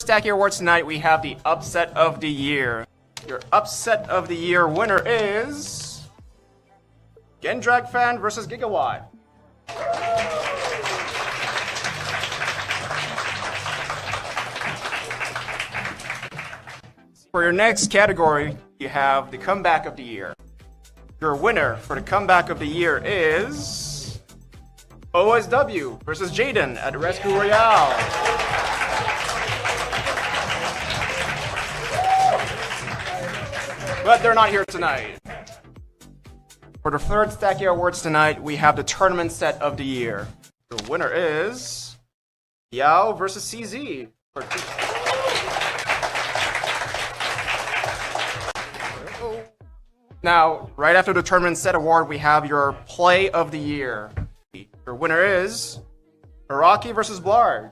Stacky Awards tonight, we have the Upset of the Year. Your Upset of the Year winner is Gendrag Fan versus Gigawatt. For your next category, you have the Comeback of the Year. Your winner for the Comeback of the Year is OSW versus Jaden at Rescue Royale. But they're not here tonight. For the third Stacky Awards tonight, we have the Tournament Set of the Year. The winner is Yao versus CZ. Now, right after the Tournament Set Award, we have your Play of the Year. Your winner is Iraqi versus Blard.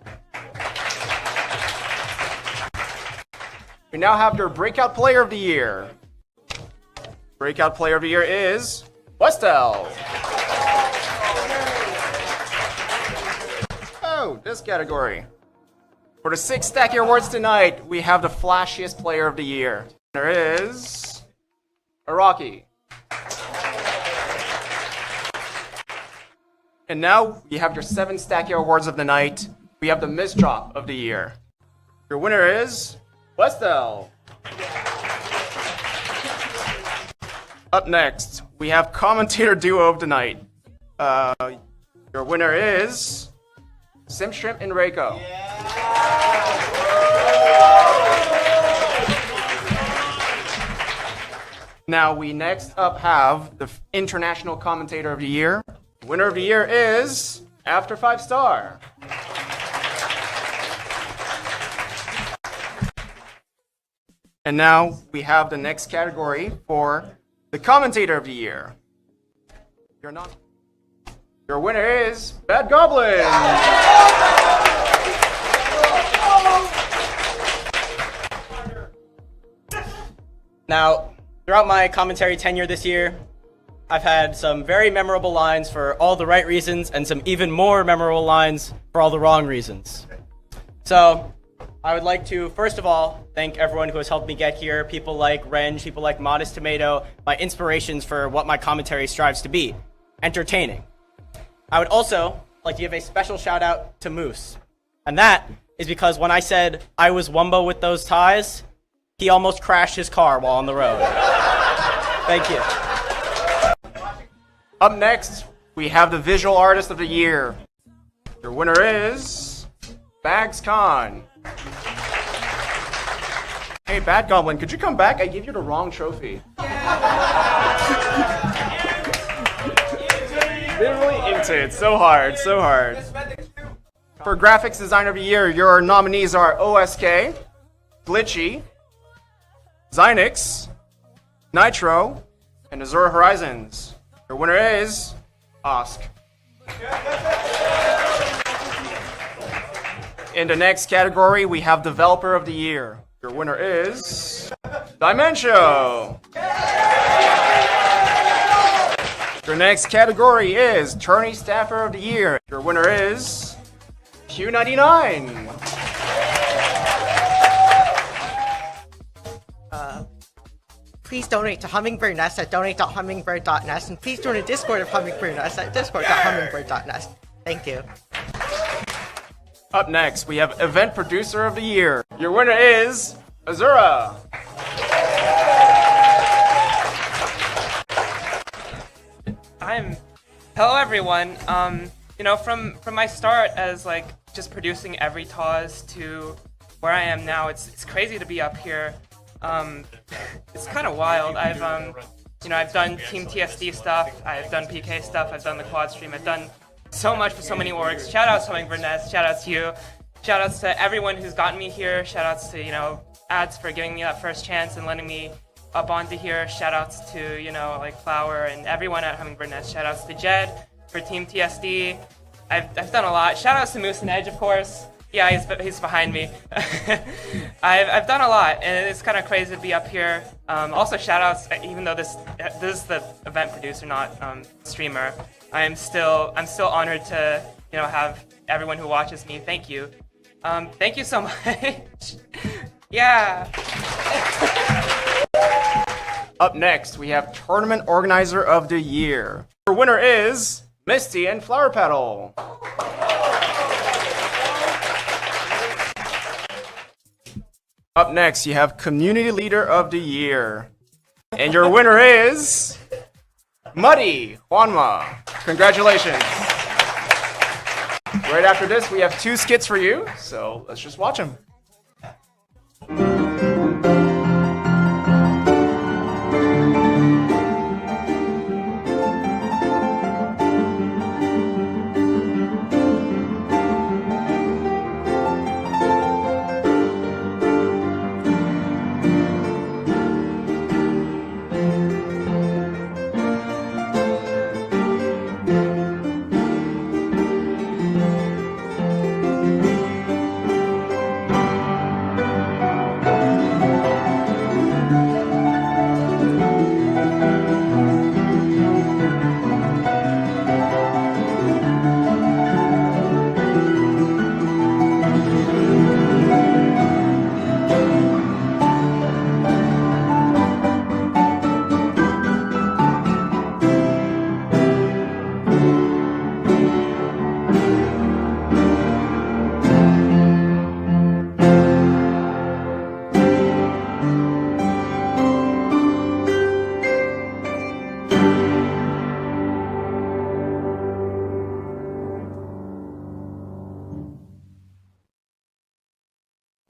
We now have your Breakout Player of the Year. Breakout Player of the Year is Westel. Oh, this category. For the 6th Stacky Awards tonight, we have the Flashiest Player of the Year. There is Iraqi. And now we have your 7 Stacky Awards of the night. We have the Misdrop of the Year. Your winner is Westel. Up next, we have Commentator Duo of the Night. Your winner is Sim Shrimp and Reiko. Now we next up have the International Commentator of the Year. Winner of the year is After 5 Star. And now we have the next category for the Commentator of the Year. Your winner is Bad Goblin. Now, throughout my commentary tenure this year, I've had some very memorable lines for all the right reasons and some even more memorable lines for all the wrong reasons. So, I would like to, first of all, thank everyone who has helped me get here, people like Renge, people like Modest Tomato, my inspirations for what my commentary strives to be, entertaining. I would also like to give a special shout out to Moose. And that is because when I said I was Wumbo with those ties, he almost crashed his car while on the road. Thank you. Up next, we have the Visual Artist of the Year. Your winner is Bags Khan. Hey, Bad Goblin, could you come back? I gave you the wrong trophy. Literally into it. So hard, so hard. For Graphics Designer of the Year, your nominees are OSK, Glitzy, Zynix, Nitro, and Azure Horizons. Your winner is Osk. In the next category, we have Developer of the Year. Your winner is Dimensio. Your next category is Tourney Staffer of the Year. Your winner is Q99. Please donate to Hummingbird Nest at donate.hummingbird.nest, and please join the Discord of Hummingbird Nest at discord.hummingbird.nest. Thank you. Up next, we have Event Producer of the Year. Your winner is Azura. Hello everyone. From my start as like just producing every TAWS to where I am now, it's crazy to be up here. It's kind of wild. I've done Team TSD stuff, I've done PK stuff, I've done the quad stream, I've done so much for so many orgs. Shout out to Hummingbird Nest, shout out to you, shout outs to everyone who's gotten me here, shout outs to, ads for giving me that first chance and letting me up onto here, shout outs to, like Flower and everyone at Hummingbird Nest, shout outs to Jed for Team TSD. I've done a lot. Shout outs to Moose and Edge, of course. Yeah, he's behind me. I've done a lot, and it's kind of crazy to be up here. Also, shout outs, even though this is the event producer, not streamer. I'm still honored to have everyone who watches me. Thank you. Thank you so much. Yeah. Up next, we have Tournament Organizer of the Year. Our winner is Misty and Flower Petal. Up next, you have Community Leader of the Year. And your winner is Muddy Juanma. Congratulations. Right after this, we have 2 skits for you, so let's just watch them.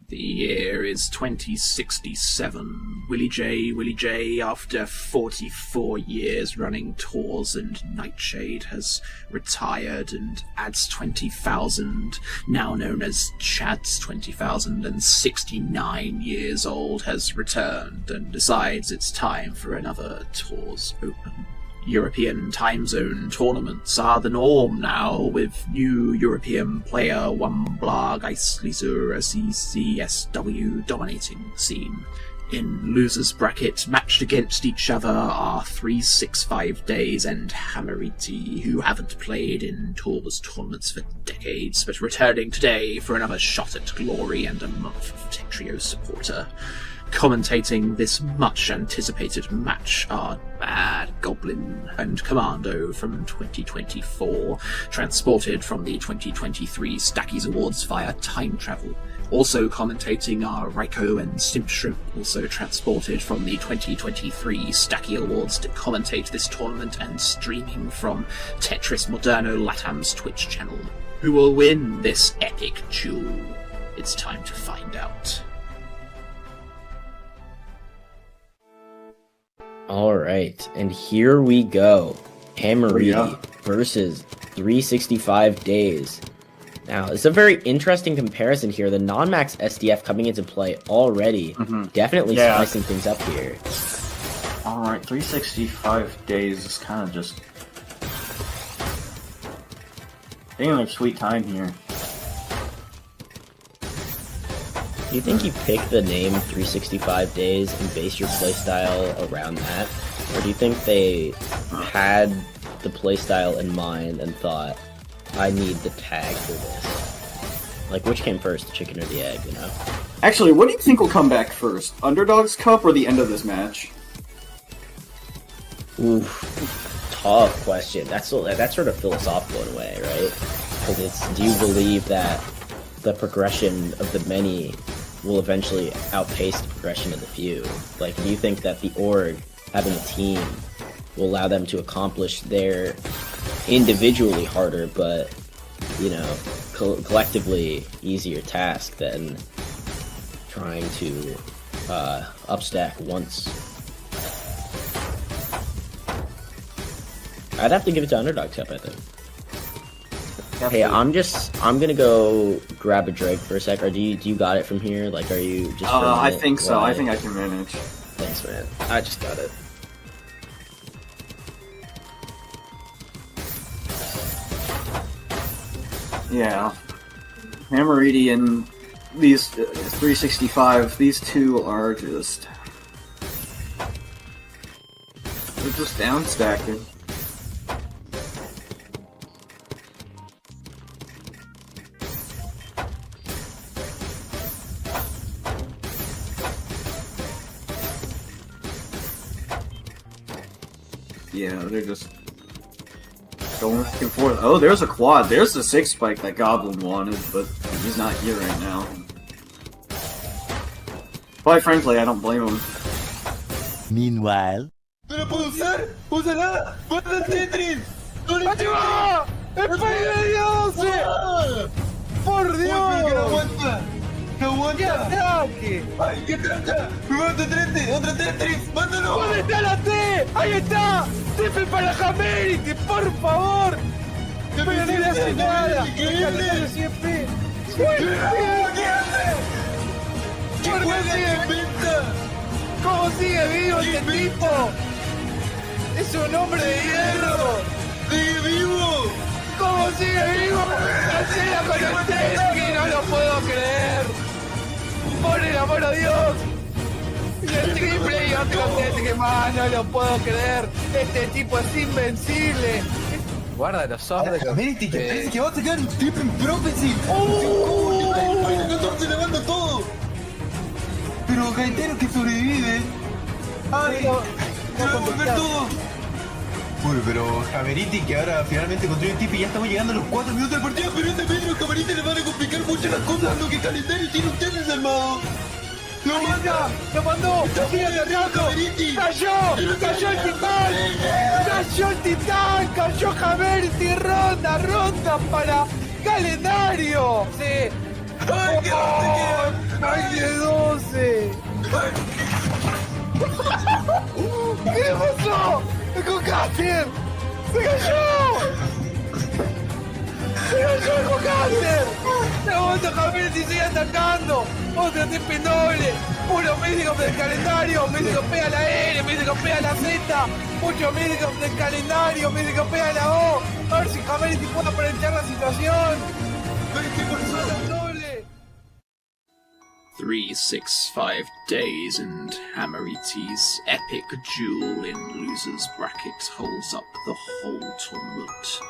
The year is 2067. Willie J, after 44 years running tours and Nightshade, has retired and adds 20,000, now known as Chad's 20,000, and 69 years old, has returned and decides it's time for another Tours Open. European time zone tournaments are the norm now, with new European player Wambla Geislizer CCSW dominating the scene. In losers bracket, matched against each other are 365 Days and Hamariti, who haven't played in Tours tournaments for decades, but returning today for another shot at glory and a month of Tetris supporter. Commentating this much-anticipated match are Bad Goblin and Commando from 2024, transported from the 2023 Stackys Awards via time travel. Also commentating are Raiko and Simp Shrimp, also transported from the 2023 Stacky Awards to commentate this tournament and streaming from Tetris Moderno Latam's Twitch channel. Who will win this epic duel? It's time to find out. Alright, and here we go. Hamariti versus 365 Days. Now, it's a very interesting comparison here. The non-max SDF coming into play already. Definitely spicing things up here. Alright, 365 Days is kind of just taking their sweet time here. Do you think you pick the name 365 Days and base your playstyle around that? Or do you think they had the playstyle in mind and thought, I need the tag for this? Like, which came first, the chicken or the egg, you know? Actually, what do you think will come back first? Underdog's Cup or the end of this match? Oof, tough question. That's sort of philosophical in a way, right? Because it's, do you believe that the progression of the many will eventually outpace the progression of the few? Like, do you think that the org, having a team, will allow them to accomplish their individually harder, but, you know, collectively easier task than trying to upstack once? I'd have to give it to Underdog Cup, I think. Hey, I'm gonna go grab a drink for a sec. Or do you got it from here? Like, are you just? I think so. I think I can manage. Thanks, man. I just got it. Yeah, Hamariti and these 365. These two are just they're just down stacking. Yeah, they're just going back and forth. Oh, there's a quad. There's the 6 spike that Goblin wanted, but he's not here right now. Quite frankly, I don't blame him. Meanwhile. ¡No la puedo usar! ¡Úsala! ¡Mata el Tetris! ¡No le pega! ¡Espera de 12! ¡Por Dios! ¡Que no aguanta! ¡No aguanta! ¡Qué ataque! ¡Ay, qué trata! ¡Me mata Tetris! ¡Otra Tetris! ¡Mátalo! ¿Dónde está la T? ¡Ahí está! ¡F para Jamerity! ¡Por favor! ¡Pero no le hace nada! ¡Increíble! ¡Siempre! ¿Qué hace? ¿Qué puede? ¿Cómo sigue vivo este tipo? ¡Es un hombre de hierro! ¡Sigue vivo! ¿Cómo sigue vivo? ¡Cancela con el Stacky! ¡No lo puedo creer! ¡Por el amor a Dios! ¡Y el triple y otro Tetris más! ¡No lo puedo creer! ¡Este tipo es invencible! Guarda los ojos de Community, que parece que va a sacar un triple Prophecy. ¡Oh! ¡Final 14 levanta todo! Pero Gaetero que sobrevive. ¡Ay! ¡Se va a volver todo! Bueno, pero Jameriti que ahora finalmente construye un tip y ya estamos llegando a los 4 minutos del partido, pero este Pedro Jameriti le van a complicar mucho las cosas, lo que Calendario tiene un tenis armado. ¡Lo manda! ¡Lo mandó! ¡Sigue atacando! ¡Cayó! ¡Cayó el titán! ¡Cayó el titán! ¡Cayó Jameriti! ¡Ronda para Calendario! ¡Sí! ¡Ay, qué ¡ay, de 12! ¿Qué le pasó? ¡Con Caster! ¡Se cayó! ¡Se cayó el Cocaster! ¡Se aguanta Jamerity y sigue atacando! ¡Otra tipe noble! ¡Puro místicos del calendario! ¡Místicos pega la L! ¡Místicos pega la Z! ¡Muchos místicos del calendario! ¡Místicos pega la O! A ver si Jamerity puede aprovechar la situación. ¡20 personas noble! 365 days and Hamariti's epic duel in losers bracket holds up the whole tournament.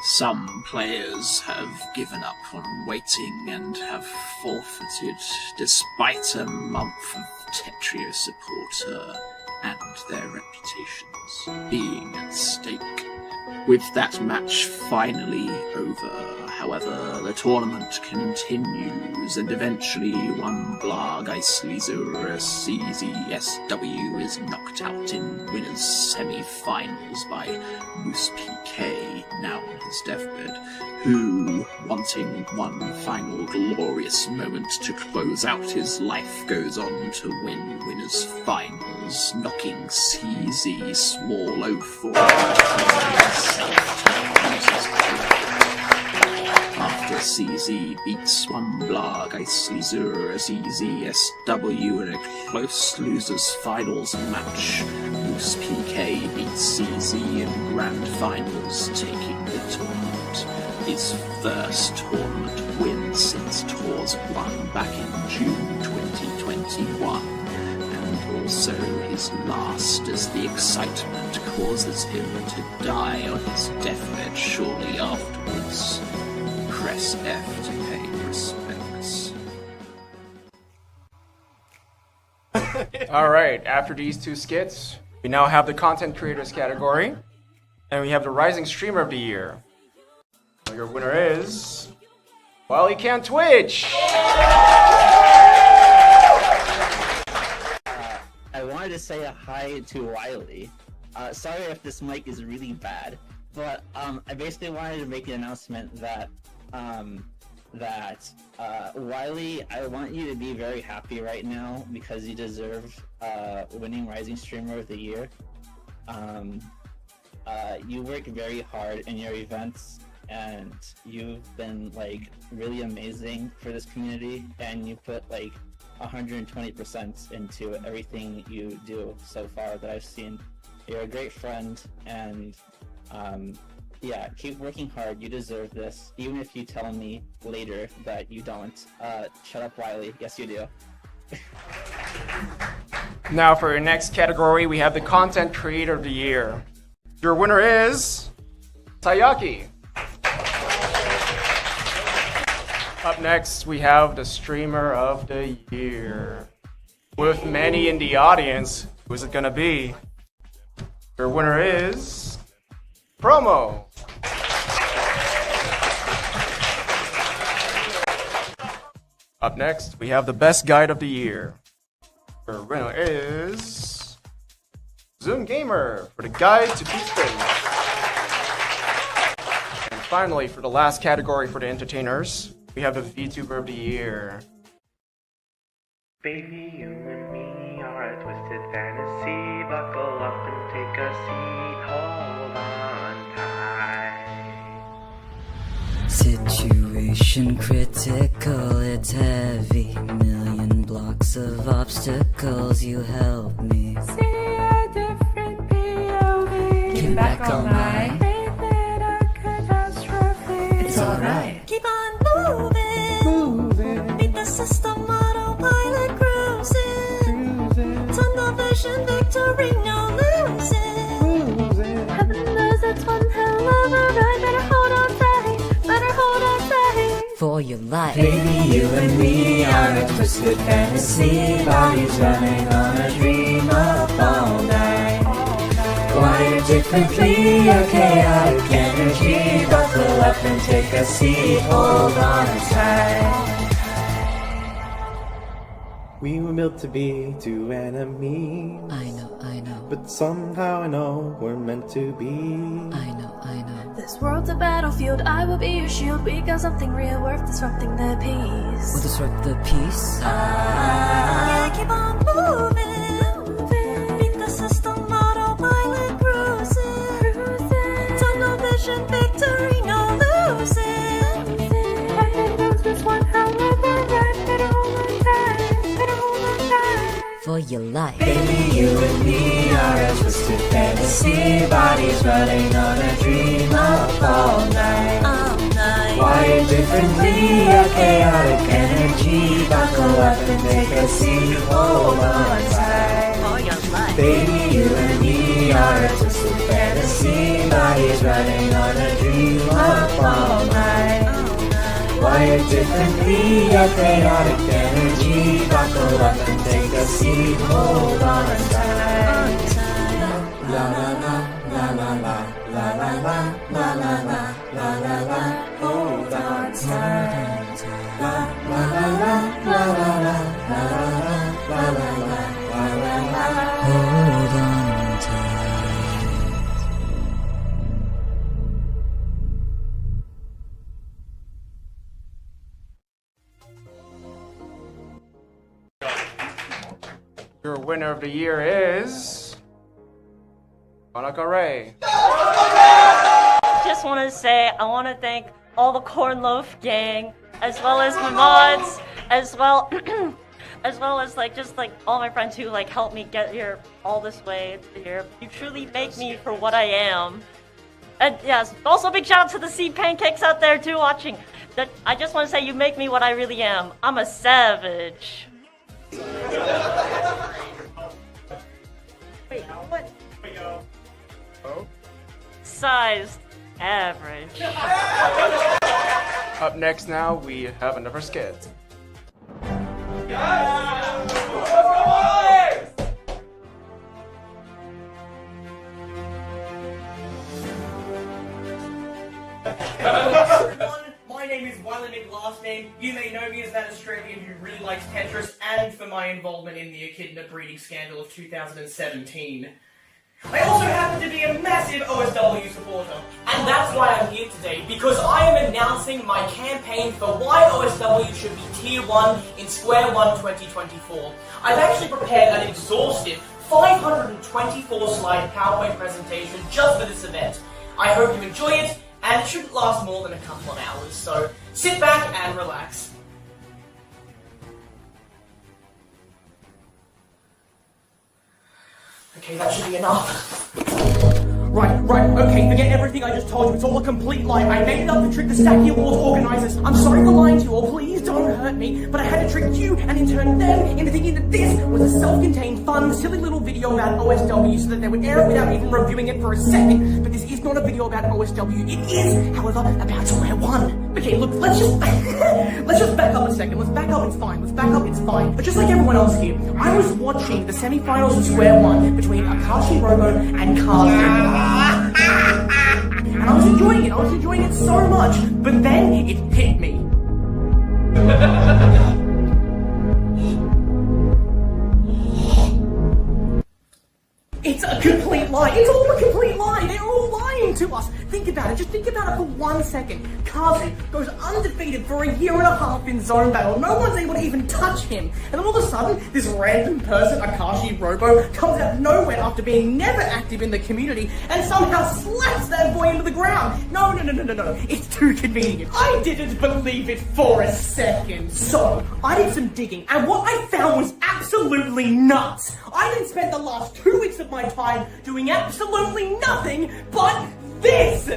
Some players have given up on waiting and have forfeited despite a month of Tetris supporter and their reputations being at stake. With that match finally over, however, the tournament continues, and eventually one Blarg Icelisur CZSW is knocked out in winners semi-finals by Moose PK, now on his deathbed, who, wanting one final glorious moment to close out his life, goes on to win winners finals, knocking CZ Small 04 after CZ beats one Blarg Icelisur CZSW in a close losers finals match, Moose PK beats CZ in grand finals, taking the tournament. His first tournament win since Tours 1 back in June 2021, and also his last as the excitement causes him to die on his deathbed shortly afterwards. Press F to pay respects. Alright, after these two skits, we now have the content creators category, and we have the rising streamer of the year. Your winner is... well, he can't Twitch! I wanted to say a hi to Wiley. Sorry if this mic is really bad, but I basically wanted to make the announcement that Wiley, I want you to be very happy right now because you deserve winning Rising Streamer of the Year. You work very hard in your events, and you've been like really amazing for this community, and you put like 120% into everything you do so far that I've seen. You're a great friend, and yeah, keep working hard. You deserve this, even if you tell me later that you don't. Shut up, Wiley. Yes, you do. Now for your next category, we have the content creator of the year. Your winner is... Tayaki. Up next, we have the streamer of the year. With many in the audience, who is it gonna be? Your winner is Promo. Up next, we have the best guide of the year. Your winner is Zoom Gamer for the guide to Peach Spin. And finally, for the last category for the entertainers, we have the VTuber of the year. Baby, you and me are a twisted fantasy. Buckle up and take a seat. Hold on tight. Situation critical, it's heavy. Million blocks of obstacles, you help me. See a different POV. Get back on my. Made it a catastrophe. It's alright. Keep on moving. Beat the system, autopilot cruising. Tunnel vision, victory, no losing. Heaven knows it's one hell of a ride. Better hold on tight. Better hold on tight. For your life. Baby, you and me are a twisted fantasy. Bodies running on a dream up all night. Wired differently, a chaotic energy. Buckle up and take a seat. Hold on tight. We were built to be two enemies. I know. But somehow I know we're meant to be. I know. This world's a battlefield, I will be your shield. We got something real worth disrupting the peace. We'll disrupt the peace. Yeah, keep on moving. Beat the system, autopilot cruising. Tunnel vision, victory, no losing. Heaven knows this one hell of a ride. Better hold on tight. Better hold on tight. For your life. Baby, you and me are a twisted fantasy. Bodies running on a dream up all night. Wired differently, a chaotic energy. Buckle up and take a seat. Hold on tight. For your life. Baby, you and me are a twisted fantasy. Bodies running on a dream up all night. Wired differently, a chaotic energy. Buckle up and take a seat. Hold on tight. La la la la la la la la la la la la la la la. Hold on tight. La la la la la la la la la la la la la la. Hold on tight. Your winner of the year is Monica Ray. Just want to say I want to thank all the Cornloaf gang, as well as my mods, as well as all my friends who helped me get here all this way to here. You truly make me for what I am. And yes, also big shout out to the seed pancakes out there too watching. I just want to say you make me what I really am. I'm a savage. Wait, what? Sized average. Up next now, we have another skit. My name is Wylanding last name. You may know me as that Australian who really likes Tetris and for my involvement in the echidna breeding scandal of 2017. I also happen to be a massive OSW supporter, and that's why I'm here today, because I am announcing my campaign for why OSW should be Tier 1 in Square 1 2024. I've actually prepared an exhaustive 524-slide PowerPoint presentation just for this event. I hope you enjoy it, and it shouldn't last more than a couple of hours, so sit back and relax. Okay, that should be enough. Right, okay, forget everything I just told you. It's all a complete lie. I made it up to trick the Stacky Awards organizers. I'm sorry for lying to you all. Please don't don't hurt me, but I had to trick you and in turn them into thinking that this was a self-contained, fun, silly little video about OSW so that they would air it without even reviewing it for a second. But this is not a video about OSW. It is, however, about Square One. Okay, look, let's just back up a second. Let's back up, it's fine. Let's back up, it's fine. But just like everyone else here, I was watching the semi-finals of Square One between Akashi Robo and Kazu. And I was enjoying it so much, but then it hit me. It's a complete lie. It's all a complete lie. They're all lying to us. Think about it. Just think about it for 1 second. Kazu goes undefeated for a year and a half in zone battle. No one's able to even touch him. And then all of a sudden, this random person, Akashi Robo, comes out of nowhere after being never active in the community and somehow slaps that boy into the ground. No. It's too convenient. I didn't believe it for a second. So, I did some digging, and what I found was absolutely nuts. I then spent the last 2 weeks of my time doing absolutely nothing but this!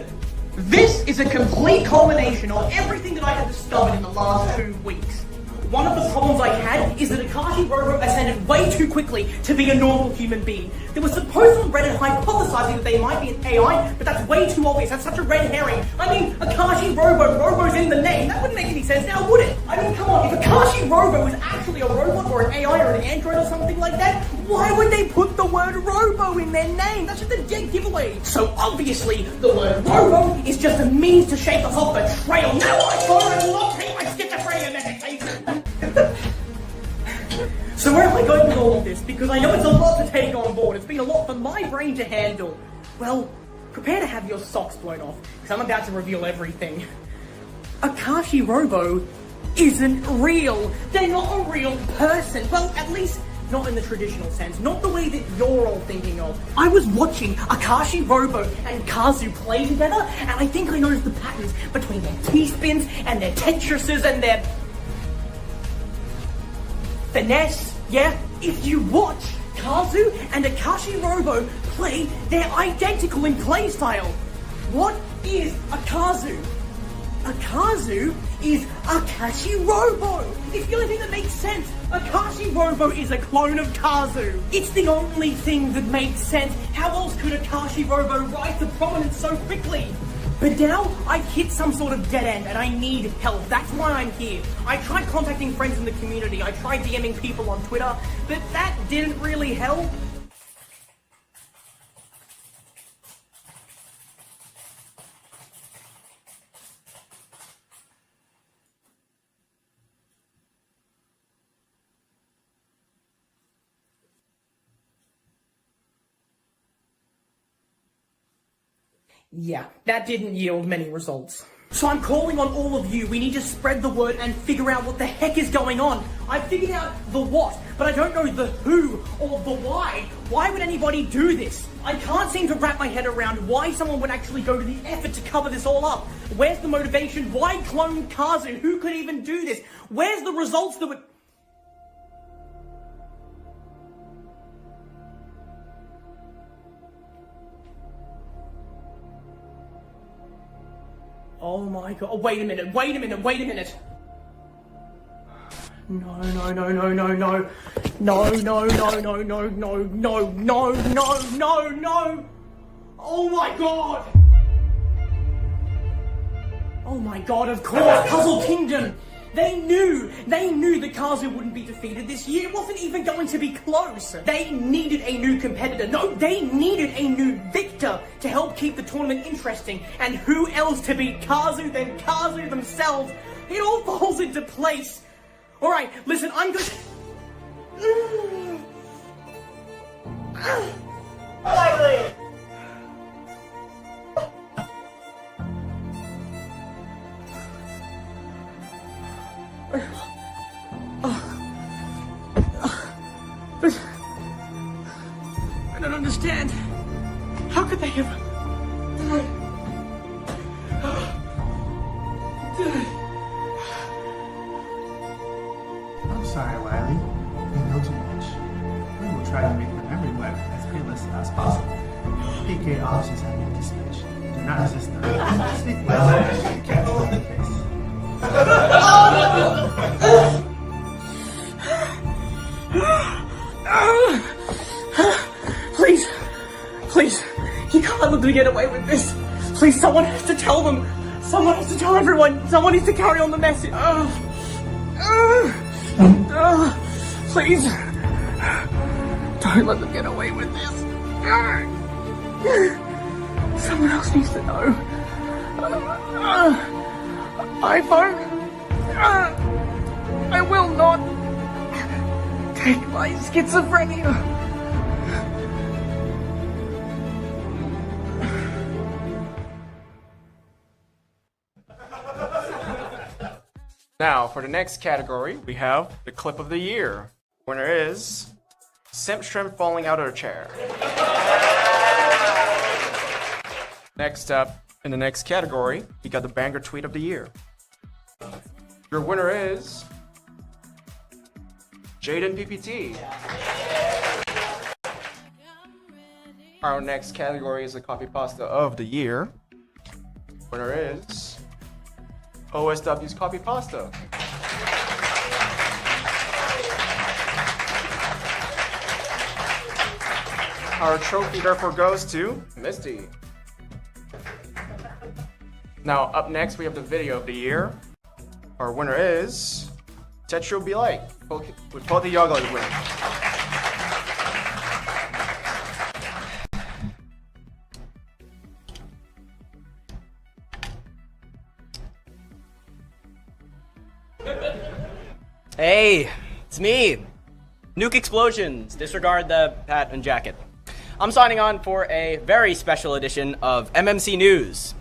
This is a complete culmination of everything that I have discovered in the last 2 weeks. One of the problems I had is that Akashi Robo ascended way too quickly to be a normal human being. There was supposed on Reddit hypothesizing that they might be an AI, but that's way too obvious. That's such a red herring. I mean, Akashi Robo's in the name. That wouldn't make any sense now, would it? I mean, come on, if Akashi Robo was actually a robot or an AI or an android or something like that, why would they put the word Robo in their name? That's just a dead giveaway. So obviously, the word Robo is just a means to shake us off the trail. No, I will not take my schizophrenia medication. So where am I going with all of this? Because I know it's a lot to take on board. It's been a lot for my brain to handle. Well, prepare to have your socks blown off, because I'm about to reveal everything. Akashi Robo isn't real. They're not a real person. Well, at least not in the traditional sense. Not the way that you're all thinking of. I was watching Akashi Robo and Kazu play together, and I think I noticed the patterns between their T-spins and their Tetrises and their finesse. Yeah, if you watch Kazu and Akashi Robo play, they're identical in playstyle. What is a Kazu? A Kazu is Akashi Robo. It's the only thing that makes sense. Akashi Robo is a clone of Kazu. It's the only thing that makes sense. How else could Akashi Robo rise to prominence so quickly? But now I've hit some sort of dead end and I need help. That's why I'm here. I tried contacting friends in the community. I tried DMing people on Twitter, but that didn't really help. Yeah, that didn't yield many results. So I'm calling on all of you. We need to spread the word and figure out what the heck is going on. I've figured out the what, but I don't know the who or the why. Why would anybody do this? I can't seem to wrap my head around why someone would actually go to the effort to cover this all up. Where's the motivation? Why clone Kazu? Who could even do this? Where's the results that would... Oh my god, oh, wait a minute. No. Oh my god. Oh my god, of course, Puzzle Kingdom. They knew that Kazu wouldn't be defeated this year. It wasn't even going to be close. They needed a new competitor. No, they needed a new victor to help keep the tournament interesting. And who else to beat Kazu than Kazu themselves? It all falls into place. Alright, listen, I'm going to... I don't understand. How could they have... I'm sorry, Wiley. You know too much. We will try to make the memory web as painless as possible. PK options have been dispatched. Do not resist them. Speak well. You can't hold the face. Please, please, you can't let them get away with this. Please, someone has to tell them. Someone has to tell everyone. Someone needs to carry on the message. Please, don't let them get away with this. Someone else needs to know. I won't. I will not take my schizophrenia. Now, for the next category, we have the clip of the year. Winner is Simp Shrimp falling out of a chair. Next up, in the next category, we got the banger tweet of the year. Your winner is Jaden PPT. Our next category is the copy pasta of the year. Winner is OSW's copy pasta. Our trophy therefore goes to Misty. Now, up next, we have the video of the year. Our winner is Tetris Be Like, with Poti Yagli winning. Hey, it's me. Nuke explosions. Disregard the hat and jacket. I'm signing on for a very special edition of MMC News.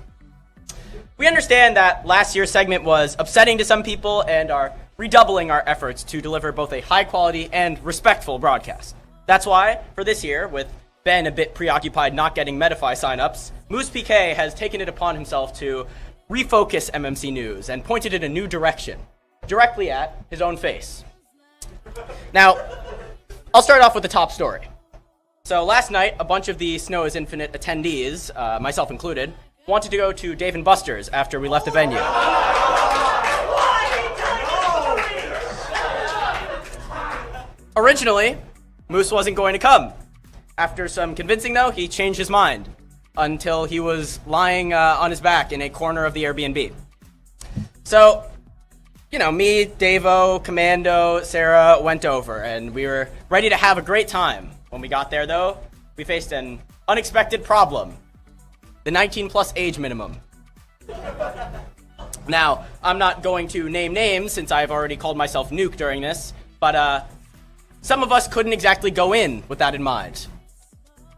We understand that last year's segment was upsetting to some people and are redoubling our efforts to deliver both a high quality and respectful broadcast. That's why, for this year, with Ben a bit preoccupied not getting Medify signups, Moose PK has taken it upon himself to refocus MMC News and pointed in a new direction, directly at his own face. Now, I'll start off with the top story. So last night, a bunch of the Snow is Infinite attendees, myself included, wanted to go to Dave & Buster's after we left the venue. Originally, Moose wasn't going to come. After some convincing, though, he changed his mind until he was lying on his back in a corner of the Airbnb. So, you know, me, Davo, Commando, Sarah went over, and we were ready to have a great time. When we got there, though, we faced an unexpected problem. The 19-plus age minimum. Now, I'm not going to name names since I've already called myself Nuke during this, but some of us couldn't exactly go in with that in mind.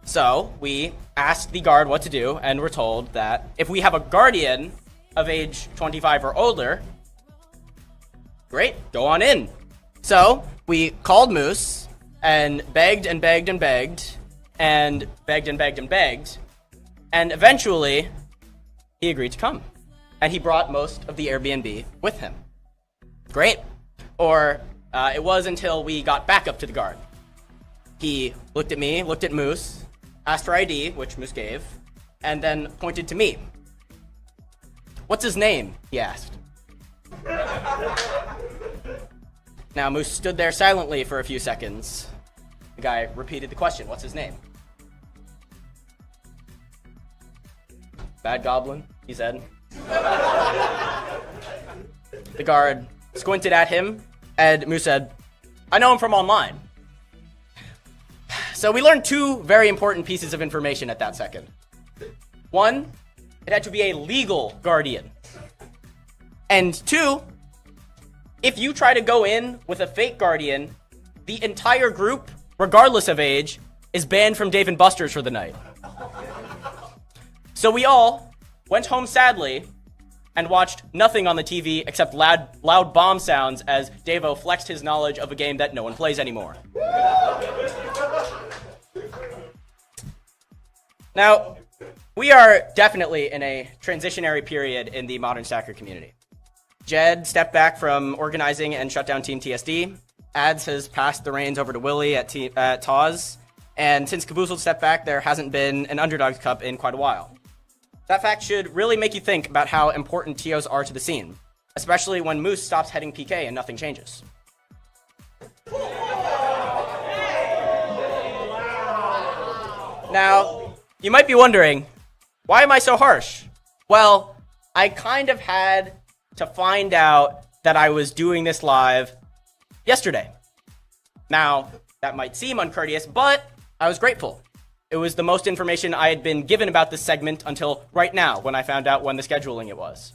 So, we asked the guard what to do, and were told that if we have a guardian of age 25 or older, great, go on in. So, we called Moose, and begged and begged and begged, and begged and begged and begged, and eventually, he agreed to come. And he brought most of the Airbnb with him. Great. Or, it was until we got back up to the guard. He looked at me, looked at Moose, asked for ID, which Moose gave, and then pointed to me. "What's his name?" he asked. Now, Moose stood there silently for a few seconds. The guy repeated the question, "What's his name?" "Bad Goblin," he said. The guard squinted at him, and Moose said, "I know him from online." So we learned two very important pieces of information at that second. One, it had to be a legal guardian. And two, if you try to go in with a fake guardian, the entire group, regardless of age, is banned from Dave & Buster's for the night. So we all went home sadly and watched nothing on the TV except loud bomb sounds as Davo flexed his knowledge of a game that no one plays anymore. Now, we are definitely in a transitionary period in the modern Stacker community. Jed stepped back from organizing and shut down Team TSD. Ads has passed the reins over to Willie at TAWS. And since Caboozled stepped back, there hasn't been an Underdogs Cup in quite a while. That fact should really make you think about how important TOs are to the scene. especially when Moose stops heading PK and nothing changes. Now, you might be wondering, why am I so harsh? Well, I kind of had to find out that I was doing this live yesterday. Now, that might seem uncourteous, but I was grateful. It was the most information I had been given about this segment until right now, when I found out when the scheduling it was.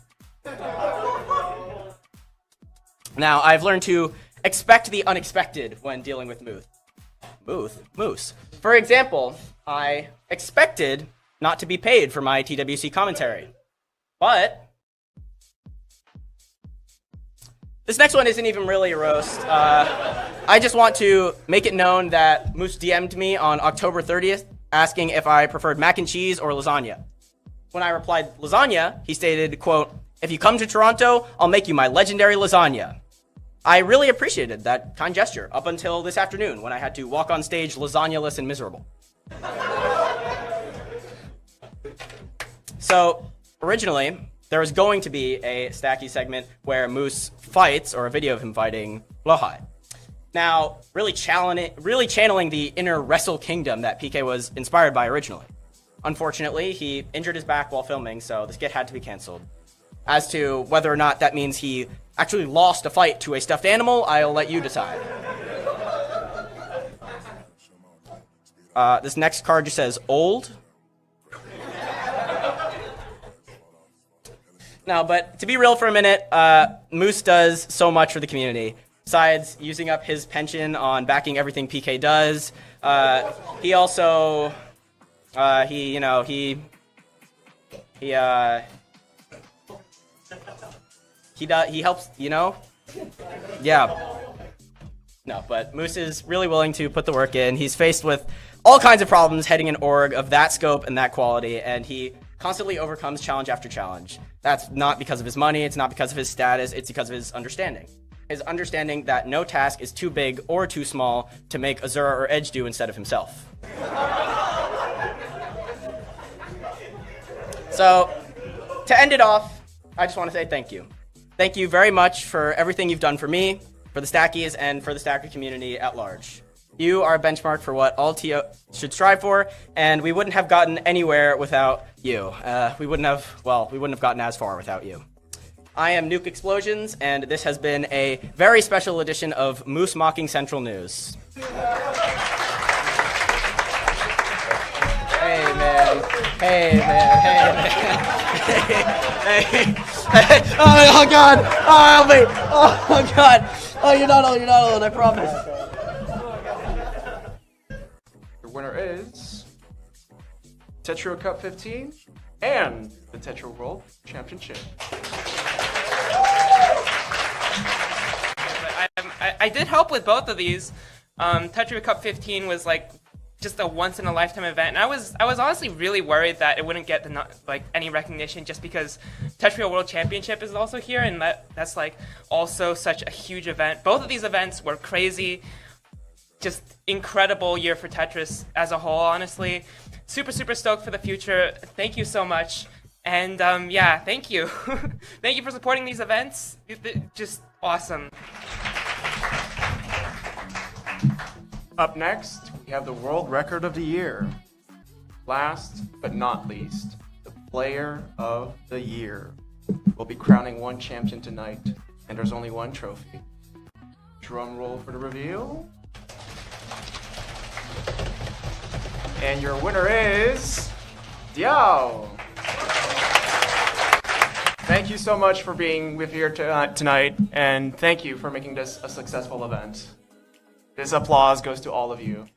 Now, I've learned to expect the unexpected when dealing with Moose. For example, I expected not to be paid for my TWC commentary. But this next one isn't even really a roast. I just want to make it known that Moose DM'd me on October 30th asking if I preferred mac and cheese or lasagna. When I replied lasagna, he stated, quote, "If you come to Toronto, I'll make you my legendary lasagna." I really appreciated that kind gesture up until this afternoon when I had to walk on stage lasagna-less and miserable. So, originally, there was going to be a Stacky segment where Moose fights, or a video of him fighting, Lohai. Now, really channeling the inner Wrestle Kingdom that PK was inspired by originally. Unfortunately, he injured his back while filming, so the skit had to be canceled. As to whether or not that means he actually lost a fight to a stuffed animal, I'll let you decide. This next card just says old. No, but to be real for a minute, Moose does so much for the community. Besides using up his pension on backing everything PK does, he also, he helps, yeah. No, but Moose is really willing to put the work in. He's faced with all kinds of problems heading an org of that scope and that quality, and he constantly overcomes challenge after challenge. That's not because of his money, it's not because of his status, it's because of his understanding. His understanding that no task is too big or too small to make Azura or Edge do instead of himself. So, to end it off, I just want to say thank you. Thank you very much for everything you've done for me, for the Stackies, and for the Stacker community at large. You are a benchmark for what all TO should strive for, and we wouldn't have gotten anywhere without you. We wouldn't have gotten as far without you. I am Nuke Explosions, and this has been a very special edition of Moose Mocking Central News. Hey man. Oh god! Oh help me! Oh god! Oh you're not alone, I promise. Your winner is Tetris Cup 15 and the Tetris World Championship. I did help with both of these. Tetris Cup 15 was like just a once in a lifetime event, and I was honestly really worried that it wouldn't get any recognition just because Tetris World Championship is also here, and that's like also such a huge event. Both of these events were crazy, just incredible year for Tetris as a whole. Honestly, super stoked for the future. Thank you so much, and yeah, thank you, thank you for supporting these events. Just awesome. Up next, we have the World Record of the Year. Last but not least, the Player of the Year. We'll be crowning one champion tonight, and there's only one trophy. Drum roll for the reveal. And your winner is Diao. Thank you so much for being with here tonight, and thank you for making this a successful event. This applause goes to all of you.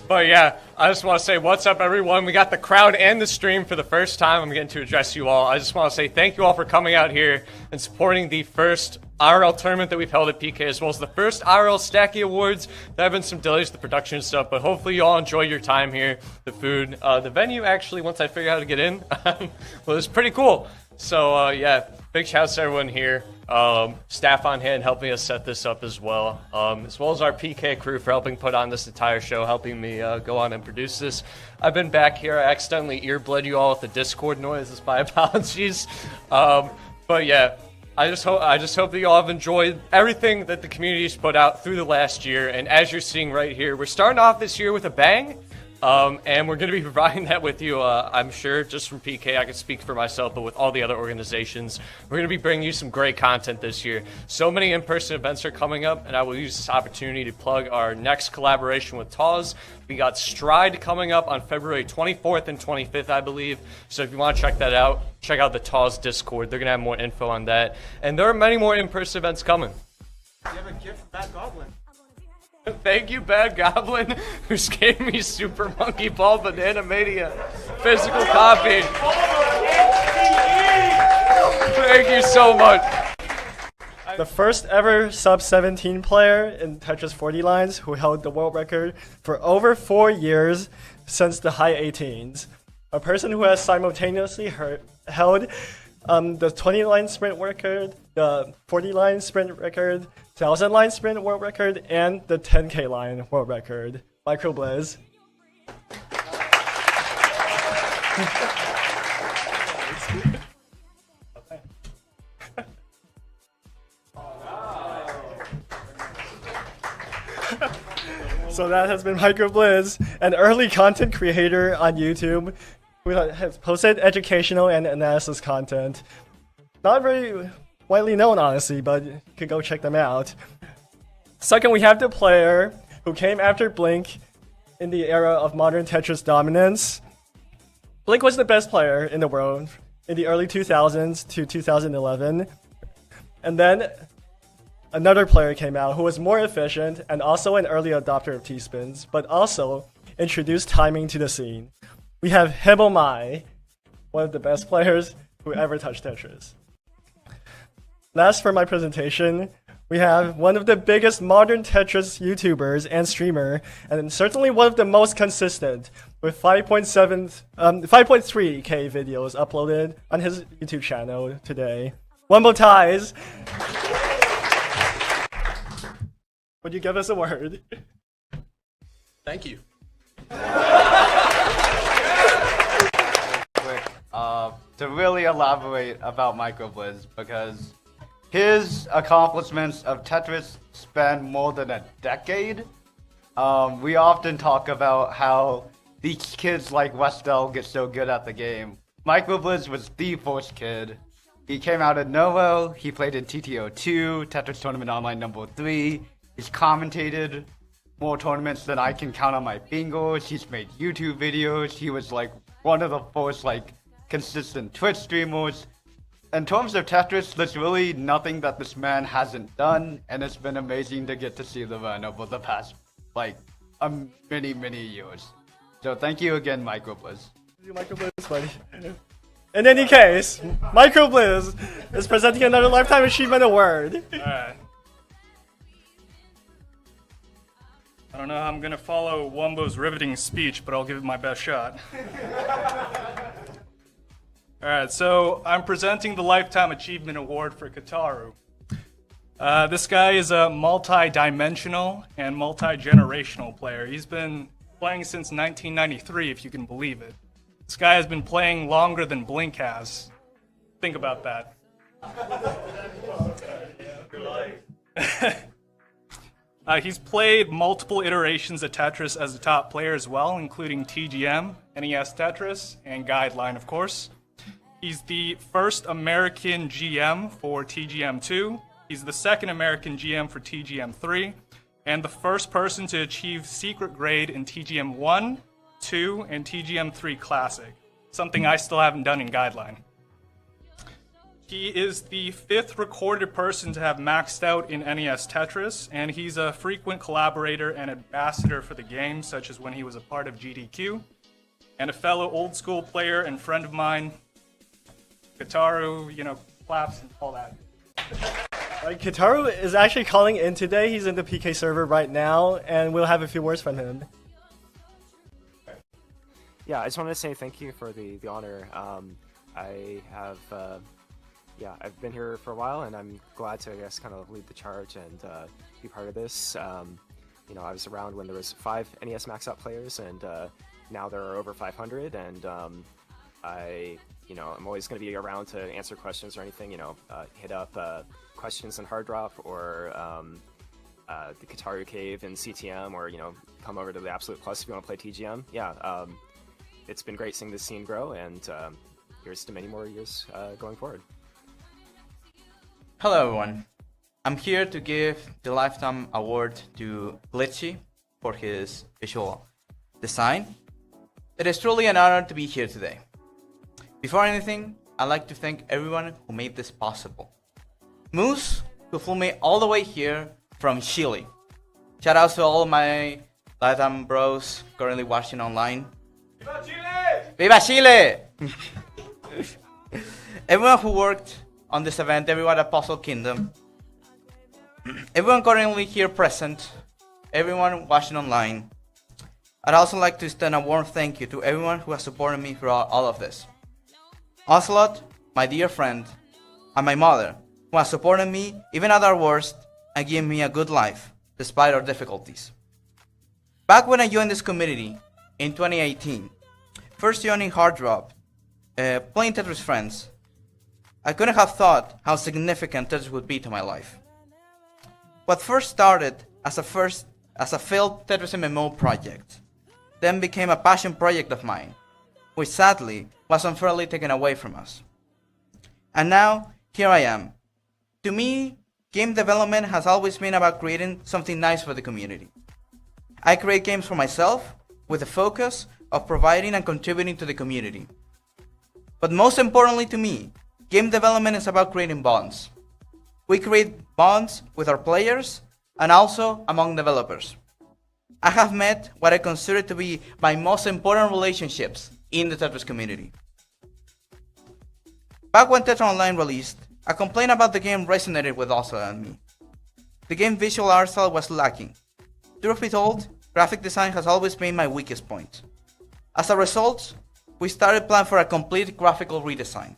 But yeah, I just want to say what's up, everyone. We got the crowd and the stream for the first time. I'm getting to address you all. I just want to say thank you all for coming out here and supporting the first IRL tournament that we've held at PK, as well as the first IRL Stacky Awards. There have been some delays to the production and stuff, but hopefully you all enjoy your time here, the food. The venue, actually, once I figure out how to get in, well, it's pretty cool. So yeah, big shouts to everyone here. Staff on hand helping us set this up as well as our PK crew for helping put on this entire show, helping me go on and produce this. I've been back here. I accidentally earbled you all with the Discord noise. It's my apologies. But yeah, I just hope that you all have enjoyed everything that the community's put out through the last year. And as you're seeing right here, we're starting off this year with a bang. And we're going to be providing that with you, I'm sure, just from PK. I can speak for myself, but with all the other organizations. We're going to be bringing you some great content this year. So many in-person events are coming up, and I will use this opportunity to plug our next collaboration with TAWS. We got Stride coming up on February 24th and 25th, I believe. So if you want to check that out, check out the TAWS Discord. They're going to have more info on that. And there are many more in-person events coming. You have a gift from Bad Goblin. Thank you, Bad Goblin, who gave me Super Monkey Ball Banana Mania physical copy. Thank you so much. The first ever sub-17 player in Tetris 40 lines who held the world record for over 4 years since the high 18s. A person who has simultaneously held the 20-line sprint record, the 40-line sprint record, 1,000-line sprint world record, and the 10K line world record. Microblizz. So that has been Microblizz, an early content creator on YouTube who has posted educational and analysis content. Not very widely known, honestly, but you could go check them out. Second, we have the player who came after Blink in the era of modern Tetris dominance. Blink was the best player in the world in the early 2000s to 2011. And then another player came out who was more efficient and also an early adopter of T-spins, but also introduced timing to the scene. We have Hebomai, one of the best players who ever touched Tetris. Last for my presentation, we have one of the biggest modern Tetris YouTubers and streamer, and certainly one of the most consistent, with 5.3K videos uploaded on his YouTube channel today. Wumbo Ties! Would you give us a word? Thank you. Quick, to really elaborate about Microblizz, because his accomplishments of Tetris span more than a decade. We often talk about how these kids like Westel get so good at the game. Microblizz was the first kid. He came out of nowhere, he played in TTO2, Tetris Tournament Online number 3. He's commentated more tournaments than I can count on my fingers. He's made YouTube videos. He was like one of the first like consistent Twitch streamers. In terms of Tetris, there's really nothing that this man hasn't done, and it's been amazing to get to see the run over the past, like, many years. So thank you again, Microblizz. Microblizz, buddy. In any case, Microblizz is presenting another Lifetime Achievement Award. Alright. I don't know how I'm gonna follow Wumbo's riveting speech, but I'll give it my best shot. Alright, so I'm presenting the Lifetime Achievement Award for Kataru. This guy is a multi-dimensional and multi-generational player. He's been playing since 1993, if you can believe it. This guy has been playing longer than Blink has. Think about that. He's played multiple iterations of Tetris as a top player as well, including TGM, NES Tetris, and Guideline, of course. He's the first American GM for TGM2. He's the second American GM for TGM3, and the first person to achieve secret grade in TGM1, 2, and TGM3 Classic, something I still haven't done in Guideline. He is the 5th recorded person to have maxed out in NES Tetris, and he's a frequent collaborator and ambassador for the game, such as when he was a part of GDQ, and a fellow old school player and friend of mine. Kataru, claps and all that. Kataru is actually calling in today. He's in the PK server right now, and we'll have a few words from him. Yeah, I just wanted to say thank you for the honor. I have, I've been here for a while, and I'm glad to, I guess, kind of lead the charge and be part of this. I was around when there was 5 NES Max Out players, and now there are over 500, and I'm always going to be around to answer questions or anything, hit up questions in Hard Drop or the Kataru Cave in CTM, or, come over to the Absolute Plus if you want to play TGM. It's been great seeing this scene grow, and here's to many more years going forward. Hello everyone. I'm here to give the Lifetime Award to Glitzy for his visual design. It is truly an honor to be here today. Before anything, I'd like to thank everyone who made this possible. Moose, who flew me all the way here from Chile. Shout out to all my Latam bros currently watching online. Viva Chile! Viva Chile! Everyone who worked on this event, everyone at Puzzle Kingdom, everyone currently here present, everyone watching online. I'd also like to extend a warm thank you to everyone who has supported me throughout all of this. Ocelot, my dear friend, and my mother, who has supported me even at our worst and given me a good life, despite our difficulties. Back when I joined this community in 2018, first joining Hard Drop, playing Tetris Friends, I couldn't have thought how significant Tetris would be to my life. What first started as a failed Tetris MMO project, then became a passion project of mine, which sadly was unfairly taken away from us. And now, here I am. To me, game development has always been about creating something nice for the community. I create games for myself with the focus of providing and contributing to the community. But most importantly to me, game development is about creating bonds. We create bonds with our players and also among developers. I have met what I consider to be my most important relationships in the Tetris community. Back when Tetris Online released, a complaint about the game resonated with Ocelot and me. The game visual art style was lacking. Truth be told, graphic design has always been my weakest point. As a result, we started planning for a complete graphical redesign.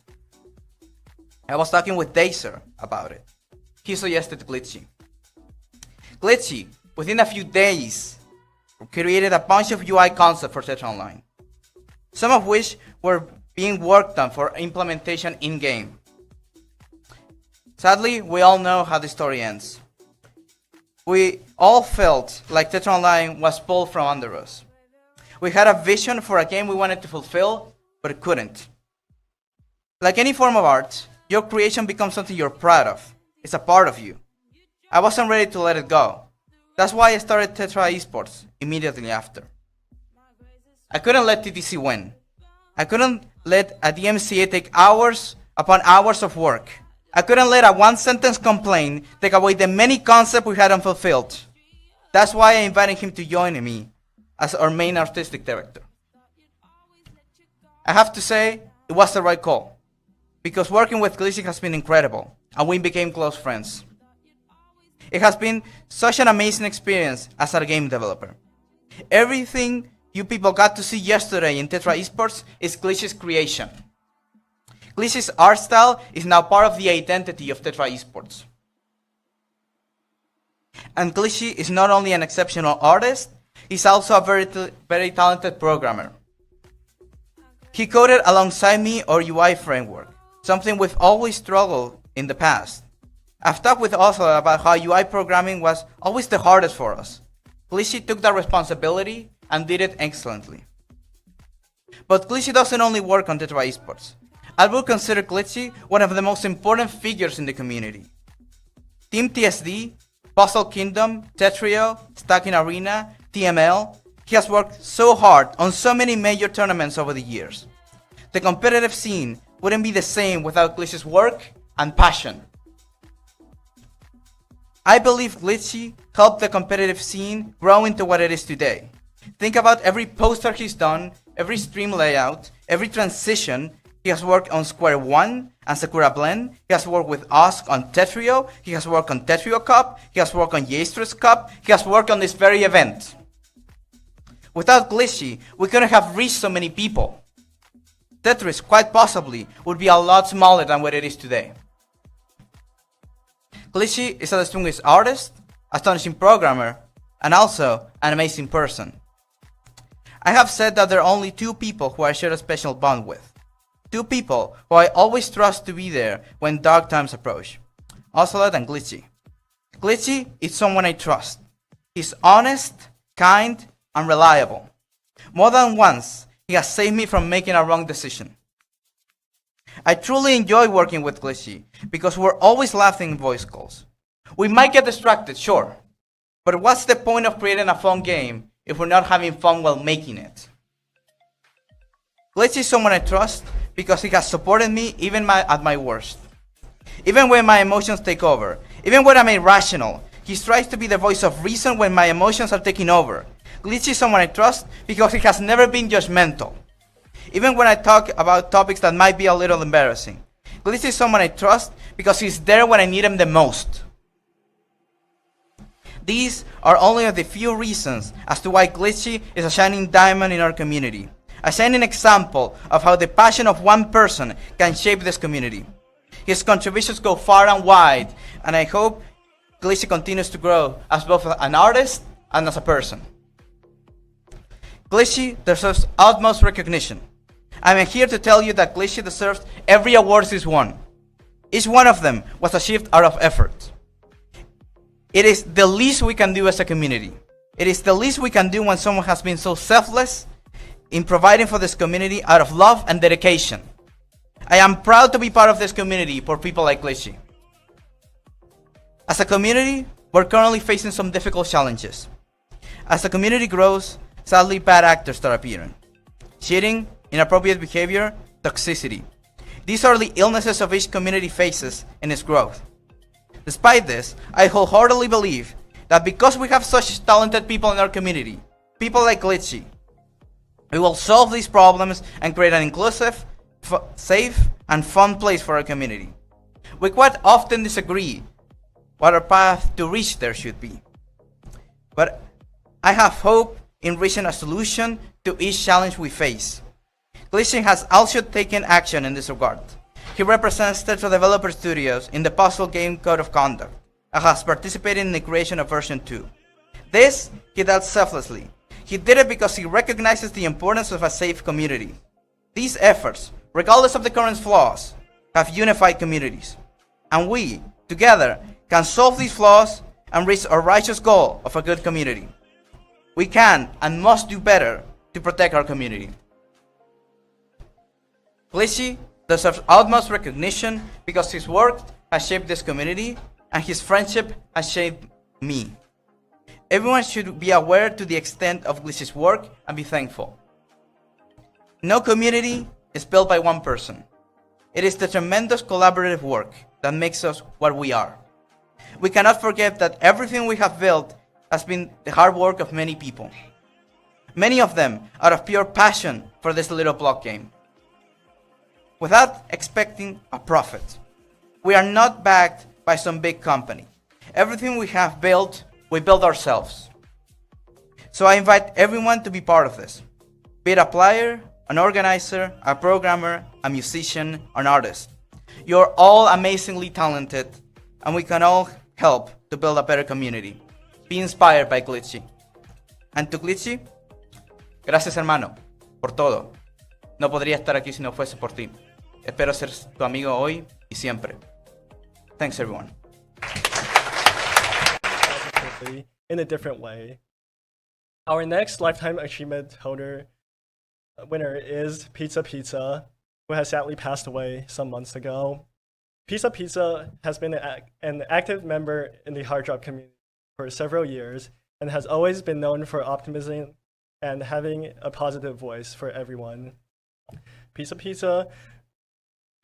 I was talking with Dazer about it. He suggested Glitzy. Glitzy, within a few days, created a bunch of UI concepts for Tetris Online, some of which were being worked on for implementation in-game. Sadly, we all know how the story ends. We all felt like Tetris Online was pulled from under us. We had a vision for a game we wanted to fulfill, but it couldn't. Like any form of art, your creation becomes something you're proud of. It's a part of you. I wasn't ready to let it go. That's why I started Tetra Esports immediately after. I couldn't let TTC win. I couldn't let a DMCA take hours upon hours of work. I couldn't let a one-sentence complaint take away the many concepts we had unfulfilled. That's why I invited him to join me as our main artistic director. I have to say, it was the right call, because working with Glitzy has been incredible, and we became close friends. It has been such an amazing experience as a game developer. Everything you people got to see yesterday in Tetra Esports is Glitzy's creation. Glitzy's art style is now part of the identity of Tetra Esports. And Glitzy is not only an exceptional artist, he's also a very talented programmer. He coded alongside me our UI framework, something we've always struggled in the past. I've talked with Oslo about how UI programming was always the hardest for us. Glitzy took that responsibility and did it excellently. But Glitzy doesn't only work on Tetra Esports. I would consider Glitzy one of the most important figures in the community. Team TSD, Puzzle Kingdom, Tetrio, Stacking Arena, TML, he has worked so hard on so many major tournaments over the years. The competitive scene wouldn't be the same without Glitzy's work and passion. I believe Glitzy helped the competitive scene grow into what it is today. Think about every poster he's done, every stream layout, every transition. He has worked on Square 1 and Sakura Blend. He has worked with us on Tetrio. He has worked on Tetrio Cup. He has worked on Yastress Cup. He has worked on this very event. Without Glitzy, we couldn't have reached so many people. Tetris quite possibly would be a lot smaller than what it is today. Glitzy is a distinguished artist, astonishing programmer, and also an amazing person. I have said that there are only two people who I share a special bond with. Two people who I always trust to be there when dark times approach. Ocelot and Glitzy. Glitzy is someone I trust. He's honest, kind, and reliable. More than once, he has saved me from making a wrong decision. I truly enjoy working with Glitzy because we're always laughing in voice calls. We might get distracted, sure, but what's the point of creating a fun game if we're not having fun while making it? Glitzy is someone I trust because he has supported me even at my worst. Even when my emotions take over, even when I'm irrational, he tries to be the voice of reason when my emotions are taking over. Glitzy is someone I trust because he has never been judgmental. Even when I talk about topics that might be a little embarrassing. Glitzy is someone I trust because he's there when I need him the most. These are only of the few reasons as to why Glitzy is a shining diamond in our community. A shining example of how the passion of one person can shape this community. His contributions go far and wide, and I hope Glitzy continues to grow as both an artist and as a person. Glitzy deserves utmost recognition. I'm here to tell you that Glitzy deserves every award he's won. Each one of them was achieved out of effort. It is the least we can do as a community. It is the least we can do when someone has been so selfless in providing for this community out of love and dedication. I am proud to be part of this community for people like Glitzy. As a community, we're currently facing some difficult challenges. As the community grows, sadly bad actors start appearing. Cheating, inappropriate behavior, toxicity. These are the illnesses of each community faces in its growth. Despite this, I wholeheartedly believe that because we have such talented people in our community, people like Glitzy, we will solve these problems and create an inclusive, safe, and fun place for our community. We quite often disagree what our path to reach there should be. But I have hope in reaching a solution to each challenge we face. Glitzy has also taken action in this regard. He represents Tetris Developer Studios in the puzzle game Code of Conduct and has participated in the creation of version 2. This he does selflessly. He did it because he recognizes the importance of a safe community. These efforts, regardless of the current flaws, have unified communities. And we, together, can solve these flaws and reach our righteous goal of a good community. We can and must do better to protect our community. Glitzy deserves utmost recognition because his work has shaped this community and his friendship has shaped me. Everyone should be aware to the extent of Glitzy's work and be thankful. No community is built by one person. It is the tremendous collaborative work that makes us what we are. We cannot forget that everything we have built has been the hard work of many people. Many of them out of pure passion for this little block game. Without expecting a profit. We are not backed by some big company. Everything we have built, we build ourselves. So I invite everyone to be part of this. Be it a player, an organizer, a programmer, a musician, an artist. You're all amazingly talented, and we can all help to build a better community. Be inspired by Glitzy. And to Glitzy, gracias hermano, por todo. No podría estar aquí si no fuese por ti. Espero ser tu amigo hoy y siempre. Thanks everyone. In a different way. Our next Lifetime Achievement winner is Pizza, who has sadly passed away some months ago. Pizza has been an active member in the hard drop community for several years and has always been known for optimism and having a positive voice for everyone. Pizza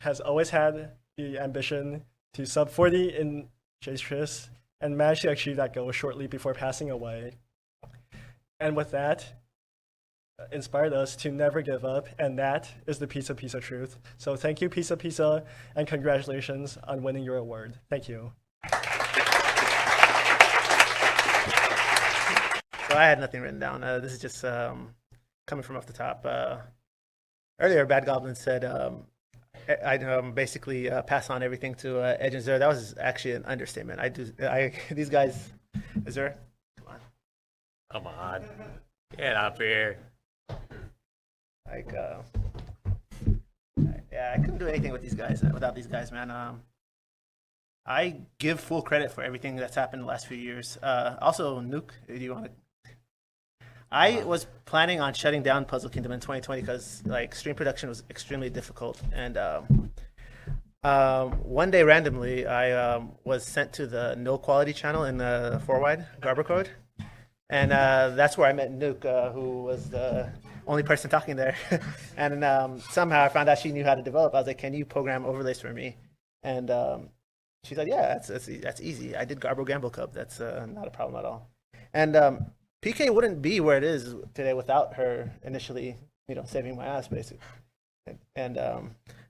has always had the ambition to sub 40 in Tetris and managed to achieve that goal shortly before passing away. And with that, inspired us to never give up, and that is the Pizza truth. So thank you, Pizza, and congratulations on winning your award. Thank you. So I had nothing written down. This is just coming from off the top. earlier, Bad Goblin said I basically pass on everything to Edge and Zero. That was actually an understatement. These guys, Zero, Come on. Get up here. like, yeah, I couldn't do anything with these guys without these guys, man. I give full credit for everything that's happened in the last few years. Also, Nuke, do you want to? I was planning on shutting down Puzzle Kingdom in 2020 because like stream production was extremely difficult, and one day randomly I was sent to the no quality channel in the 4-wide Garber Code, and that's where I met Nuke, who was the only person talking there, and somehow I found out she knew how to develop. I was like, "Can you program overlays for me?" And she said, "Yeah, that's easy. I did Garbo Gamble Club. That's not a problem at all." And PK wouldn't be where it is today without her initially, saving my ass, basically. And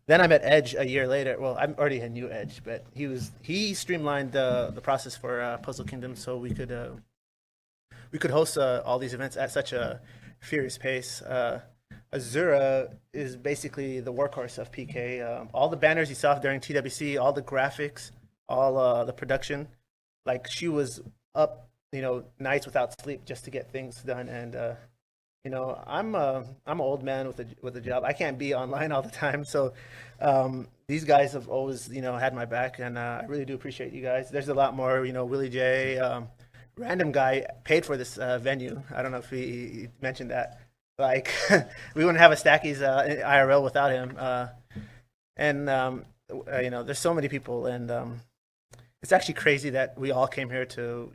then I met Edge a year later. Well, I already knew Edge, but he streamlined the process for Puzzle Kingdom so we could host all these events at such a furious pace. Azura is basically the workhorse of PK. All the banners you saw during TWC, all the graphics, all the production, like she was up, nights without sleep just to get things done. And I'm an old man with a job. I can't be online all the time, so these guys have always had my back, and I really do appreciate you guys. There's a lot more. Willie J, random guy paid for this venue. I don't know if he mentioned that. Like we wouldn't have a Stacky's IRL without him. There's so many people, and it's actually crazy that we all came here to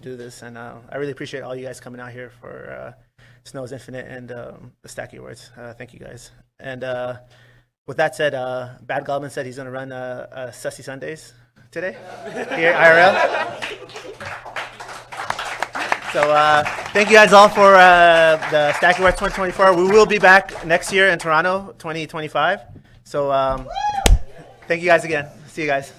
do this. And I really appreciate all you guys coming out here for Snow's Infinite and the Stacky Awards. Thank you guys. And with that said, Bad Goblin said he's going to run Sussy Sundays today here IRL. So thank you guys all for the Stacky Awards 2024. We will be back next year in Toronto, 2025. So thank you guys again. See you guys.